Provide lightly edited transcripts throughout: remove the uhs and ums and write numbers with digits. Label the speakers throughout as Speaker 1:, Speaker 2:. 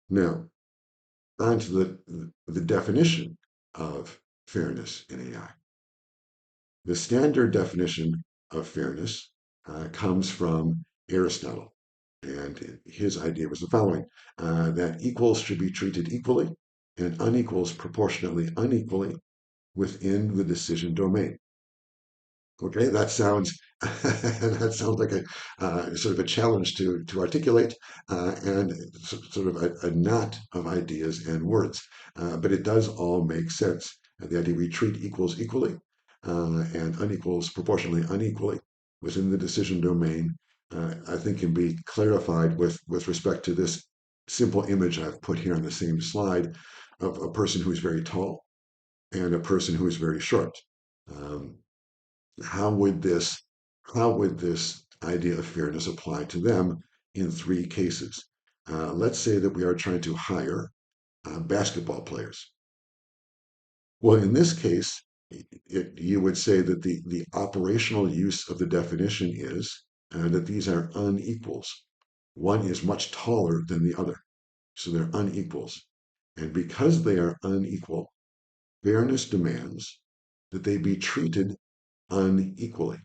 Speaker 1: Now, on to the definition of fairness in AI. The standard definition of fairness comes from Aristotle. And his idea was the following that equals should be treated equally and unequals proportionately unequally within the decision domain. Okay, that sounds that sounds like a sort of a challenge to articulate and sort of a knot of ideas and words, but it does all make sense. The idea we treat equals equally and unequals proportionally unequally within the decision domain, I think can be clarified with respect to this simple image I've put here on the same slide of a person who is very tall and a person who is very short. Um, how would this how would this idea of fairness apply to them in three cases? Let's say that we are trying to hire basketball players. Well, in this case, you would say that the operational use of the definition is that these are unequals. One is much taller than the other, so they're unequals. And because they are unequal, fairness demands that they be treated unequally.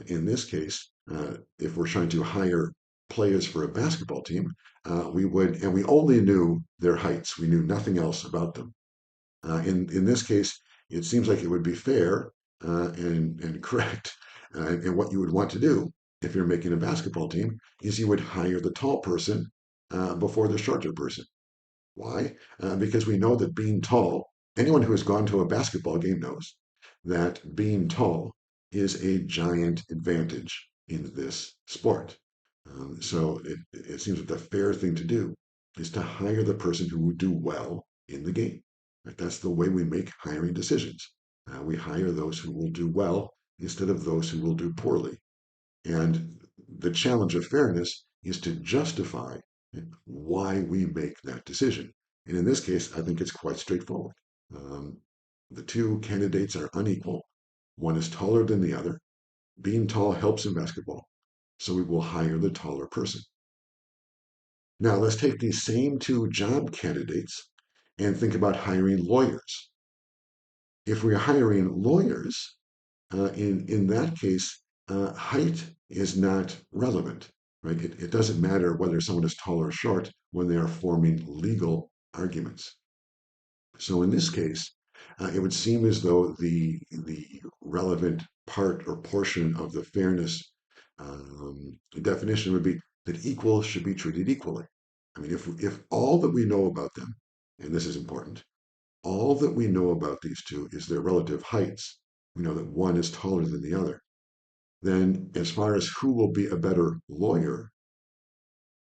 Speaker 1: In this case, if we're trying to hire players for a basketball team, we would, and we only knew their heights. We knew nothing else about them. In this case, it seems like it would be fair and correct. And what you would want to do if you're making a basketball team is you would hire the tall person before the shorter person. Why? Because we know that being tall, anyone who has gone to a basketball game knows that being tall is a giant advantage in this sport. So it seems that the fair thing to do is to hire the person who would do well in the game. Right? That's the way we make hiring decisions. We hire those who will do well instead of those who will do poorly. And the challenge of fairness is to justify why we make that decision. And in this case, I think it's quite straightforward. Um, the two candidates are unequal. One is taller than the other. Being tall helps in basketball, so we will hire the taller person. Now, let's take these same two job candidates and think about hiring lawyers. If we're hiring lawyers, in that case, height is not relevant, right? It doesn't matter whether someone is tall or short when they are forming legal arguments. So in this case, it would seem as though the relevant part or portion of the fairness definition would be that equals should be treated equally. I mean, if all that we know about them, and this is important, all that we know about these two is their relative heights. We know that one is taller than the other. Then, as far as who will be a better lawyer,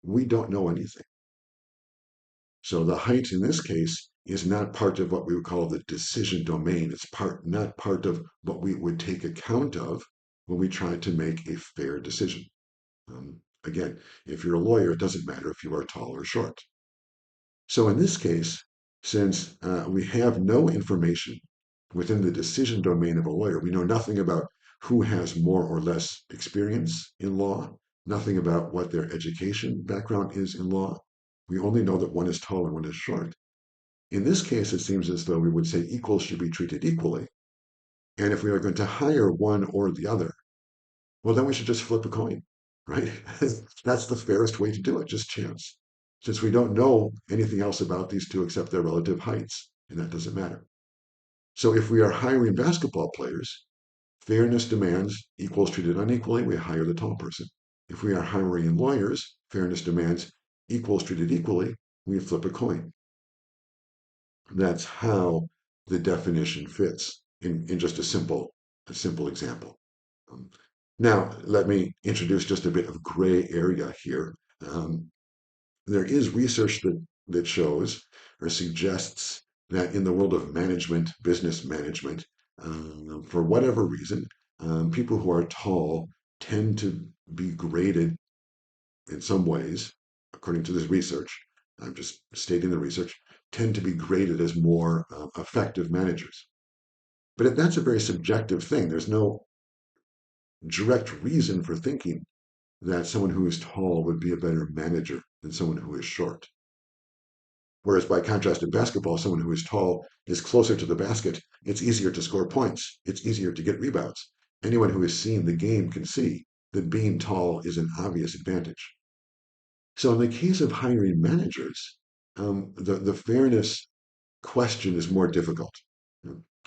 Speaker 1: we don't know anything. So the height in this case is not part of what we would call the decision domain. It's not part of what we would take account of when we try to make a fair decision. Again, if you're a lawyer, it doesn't matter if you are tall or short. So in this case, since we have no information within the decision domain of a lawyer, we know nothing about who has more or less experience in law, nothing about what their education background is in law. We only know that one is tall and one is short. In this case, it seems as though we would say equals should be treated equally. And if we are going to hire one or the other, well, then we should just flip a coin, right? That's the fairest way to do it, just chance. Since we don't know anything else about these two except their relative heights, and that doesn't matter. So if we are hiring basketball players, fairness demands equals treated unequally, we hire the tall person. If we are hiring lawyers, fairness demands equals treated equally, we flip a coin. That's how the definition fits in just a simple example. Um, Now, let me introduce just a bit of gray area here. Um, there is research that shows or suggests that in the world of management, business management, for whatever reason, people who are tall tend to be graded in some ways, according to this research. I'm just stating the research, tend to be graded as more effective managers. But that's a very subjective thing. There's no direct reason for thinking that someone who is tall would be a better manager than someone who is short. Whereas by contrast in basketball, someone who is tall is closer to the basket. It's easier to score points. It's easier to get rebounds. Anyone who has seen the game can see that being tall is an obvious advantage. So in the case of hiring managers, the fairness question is more difficult.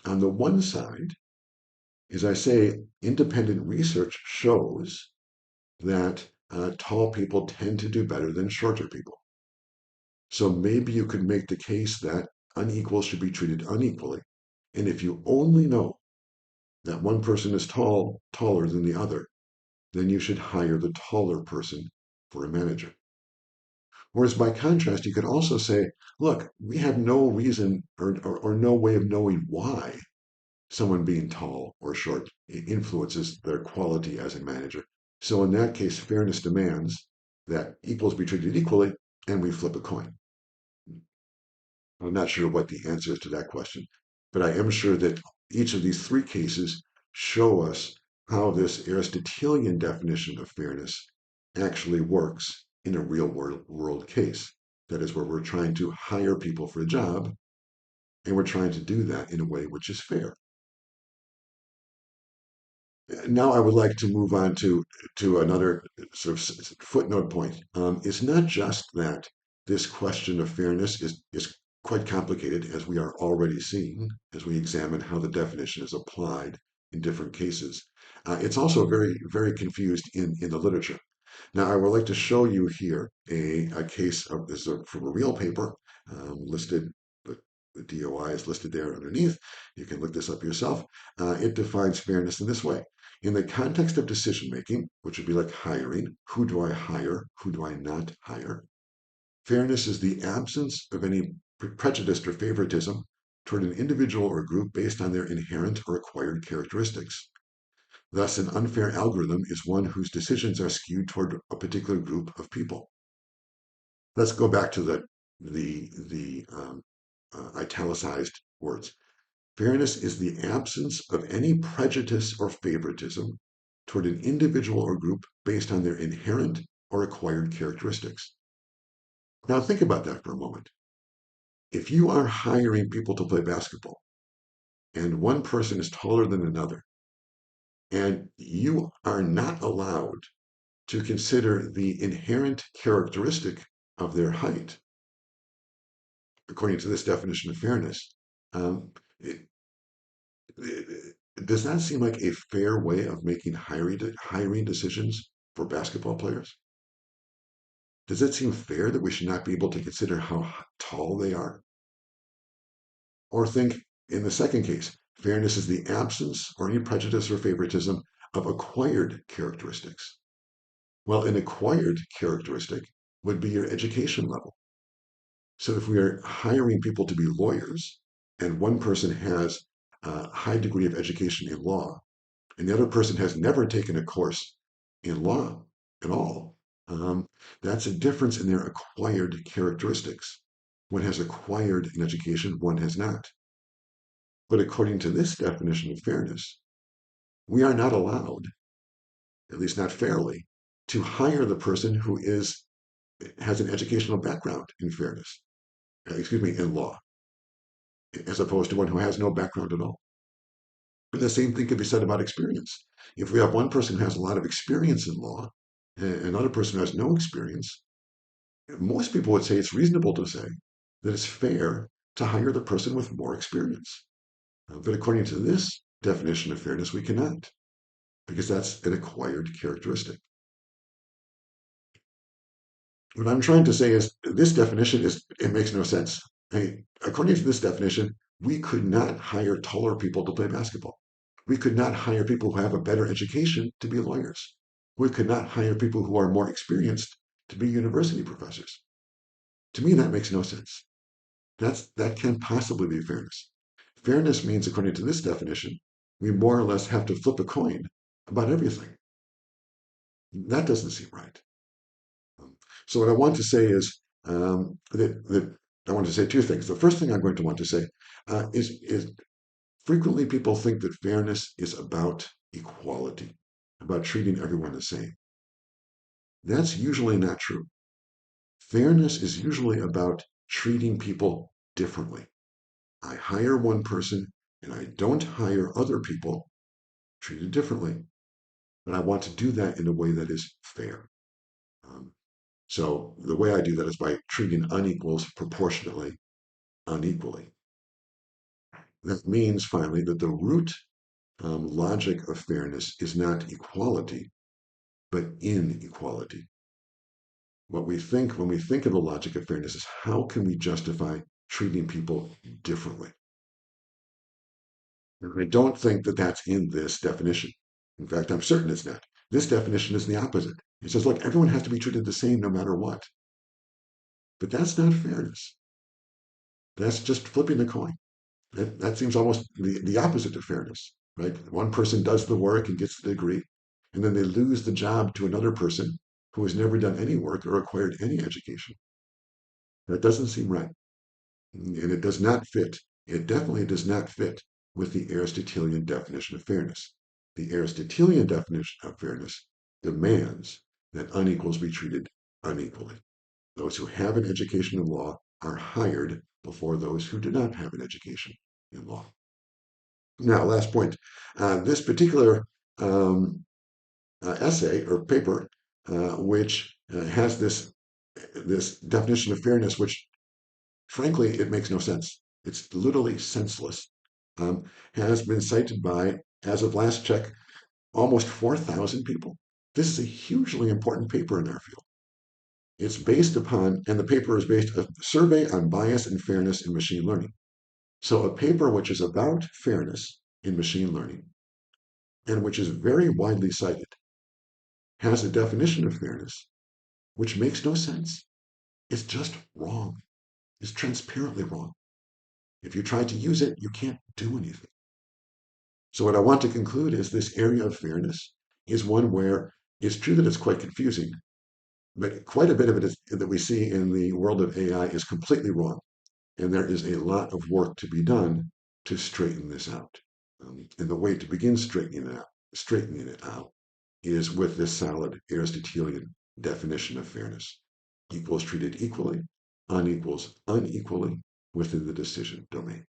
Speaker 1: On the one side, as I say, independent research shows that tall people tend to do better than shorter people. So maybe you could make the case that unequals should be treated unequally. And if you only know that one person is taller than the other, then you should hire the taller person for a manager. Whereas by contrast, you could also say, look, we have no reason or no way of knowing why someone being tall or short influences their quality as a manager. So in that case, fairness demands that equals be treated equally, and we flip a coin. I'm not sure what the answer is to that question, but I am sure that each of these three cases show us how this Aristotelian definition of fairness actually works in a real world case. That is, where we're trying to hire people for a job, and we're trying to do that in a way which is fair. Now I would like to move on to another sort of footnote point. It's not just that this question of fairness is quite complicated, as we are already seeing as we examine how the definition is applied in different cases. It's also very confused in the literature. Now, I would like to show you here a case of this from a real paper listed. The DOI is listed there underneath. You can look this up yourself. It defines fairness in this way. In the context of decision making, which would be like hiring, who do I hire? Who do I not hire? Fairness is the absence of any prejudice or favoritism toward an individual or group based on their inherent or acquired characteristics. Thus, an unfair algorithm is one whose decisions are skewed toward a particular group of people. Let's go back to the italicized words. Fairness is the absence of any prejudice or favoritism toward an individual or group based on their inherent or acquired characteristics. Now, think about that for a moment. If you are hiring people to play basketball and one person is taller than another, and you are not allowed to consider the inherent characteristic of their height, according to this definition of fairness, um, it, does that seem like a fair way of making hiring decisions for basketball players? Does it seem fair that we should not be able to consider how tall they are? Or think in the second case, fairness is the absence or any prejudice or favoritism of acquired characteristics. Well, an acquired characteristic would be your education level. So if we are hiring people to be lawyers and one person has a high degree of education in law and the other person has never taken a course in law at all, that's a difference in their acquired characteristics. One has acquired an education, one has not. But according to this definition of fairness, we are not allowed, at least not fairly, to hire the person who has an educational background in fairness, in law, as opposed to one who has no background at all. And the same thing could be said about experience. If we have one person who has a lot of experience in law and another person who has no experience, most people would say it's reasonable to say that it's fair to hire the person with more experience. But according to this definition of fairness, we cannot, because that's an acquired characteristic. What I'm trying to say is this definition it makes no sense. According to this definition, we could not hire taller people to play basketball. We could not hire people who have a better education to be lawyers. We could not hire people who are more experienced to be university professors. To me, that makes no sense. That can't possibly be fairness. Fairness means, according to this definition, we more or less have to flip a coin about everything. That doesn't seem right. So what I want to say is that I want to say two things. The first thing I'm going to want to say is frequently people think that fairness is about equality, about treating everyone the same. That's usually not true. Fairness is usually about treating people differently. I hire one person and I don't hire other people treated differently. But I want to do that in a way that is fair. Um, so the way I do that is by treating unequals proportionately unequally. That means finally that the root logic of fairness is not equality, but inequality. What we think when we think of the logic of fairness is how can we justify treating people differently? And I don't think that that's in this definition. In fact, I'm certain it's not. This definition is the opposite. It says, look, everyone has to be treated the same no matter what. But that's not fairness. That's just flipping the coin. That seems almost the opposite of fairness, right? One person does the work and gets the degree, and then they lose the job to another person who has never done any work or acquired any education. That doesn't seem right. And it does not fit. It definitely does not fit with the Aristotelian definition of fairness. The Aristotelian definition of fairness demands that unequals be treated unequally. Those who have an education in law are hired before those who do not have an education in law. Now, last point. This particular essay or paper, which has this definition of fairness, which frankly, it makes no sense. It's literally senseless. Has been cited by, as of last check, almost 4,000 people. This is a hugely important paper in our field. It's based upon, and the paper is based on a survey on bias and fairness in machine learning. So a paper which is about fairness in machine learning and which is very widely cited has a definition of fairness which makes no sense. It's just wrong. It's transparently wrong. If you try to use it, you can't do anything. So what I want to conclude is this area of fairness is one where it's true that it's quite confusing, but quite a bit of it is, that we see in the world of AI is completely wrong. And there is a lot of work to be done to straighten this out. And the way to begin straightening it out is with this solid Aristotelian definition of fairness. Equals treated equally, unequals unequally within the decision domain.